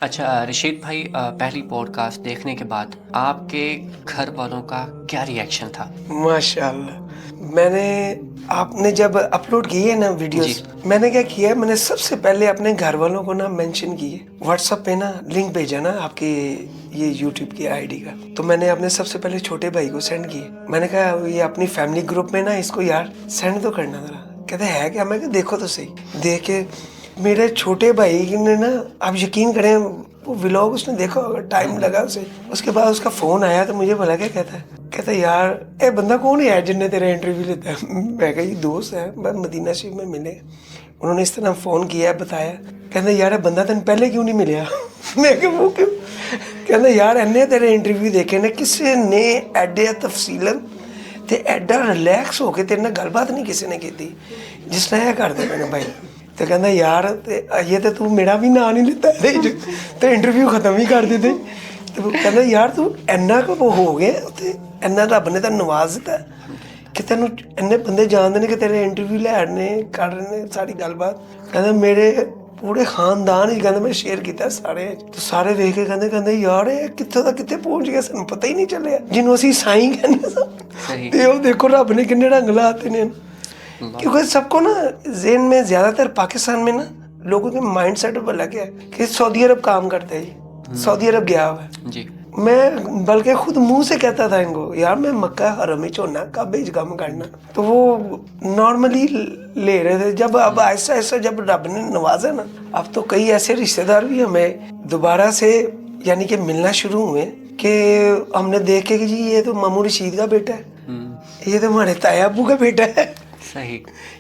اچھا رشید بھائی، پہلی پوڈ کاسٹ دیکھنے کے بعد آپ کے گھر والوں کا کیا ریئیکشن تھا؟ ماشاء اللہ، میں نے آپ نے جب اپلوڈ کی ہے نا جی ویڈیوز، میں نے کیا کیا ہے، میں نے سب سے پہلے اپنے گھر والوں کو نا مینشن کی ہے، واٹس ایپ پہ نا لنک بھیجا نا آپ کی یہ یوٹیوب کی آئی ڈی کا، تو میں نے اپنے سب سے پہلے چھوٹے بھائی کو سینڈ کیے. میں نے کہا یہ اپنی فیملی گروپ میں نا اس کو یار سینڈ تو کرنا ذرا. کہتے ہے کیا؟ میں کہ دیکھو تو صحیح. دیکھ کے میرے چھوٹے بھائی نے نا، آپ یقین کریں وہ ولاگ اس نے دیکھا ہوگا، ٹائم لگا اسے. اس کے بعد اس کا فون آیا تو مجھے بولا کیا کہتا ہے، کہتا ہے یار اے بندہ کون ہے جن نے تیرا انٹرویو لیتا ہے؟ میں کہا یہ دوست ہے، بس مدینہ شریف میں ملے. انہوں نے اس طرح فون کیا، بتایا. کہتا یار بندہ تین پہلے کیوں نہیں ملیا؟ میں کہ وہ کیوں؟ کہتا یار انہیں تیرے انٹرویو دیکھے نا، کسی نے ایڈے تفصیل تے ایڈا ریلیکس ہو کے تیرے نال گل بات نہیں کسی نے کی جس طرح یہ کرتے میں نے بھائی. تو کہتا یار یہ تو میرا بھی نام نہیں لیتا ہے تو انٹرویو ختم ہی کر دیتے. تو کہتا یار تو اینا کو ہو گیا تے اینا رب نے تینوں نواز دیتا کہ تینوں اینے بندے جانتے ہیں کہ تیرے انٹرویو لے کر رہے ہیں ساری گل بات. کہتا میرے پورے خاندان ہی کہتے میں شیئر کیتا سارے، تو سارے ویکھ کے کہتے یار یہ کتوں دا کتے پہنچ گیا، سانوں پتہ ہی نہیں چلیا جنوں اسی سائیں کہنے سا. صحیح. تے وہ دیکھو رب نے کنے رنگ لاتے ہیں. اللہ. کیونکہ سب کو نا ذہن میں زیادہ تر پاکستان میں نا لوگوں کے مائنڈ سیٹ پر لگ گیا کہ سعودی عرب کام کرتا ہے، جی سعودی عرب گیا ہوا ہے. جی میں بلکہ خود منہ سے کہتا تھا ان کو یار میں مکہ حرم ہی ہونا، کعبے وچ کام کرنا. تو وہ نارملی لے رہے تھے. جب اب آہستہ آہستہ جب رب نے نوازا نا، اب تو کئی ایسے رشتہ دار بھی ہمیں دوبارہ سے یعنی کہ ملنا شروع ہوئے کہ ہم نے دیکھے کہ جی یہ تو ماموں رشید کا بیٹا ہے، یہ تو ہمارے تایا ابو کا بیٹا ہے. صحیح.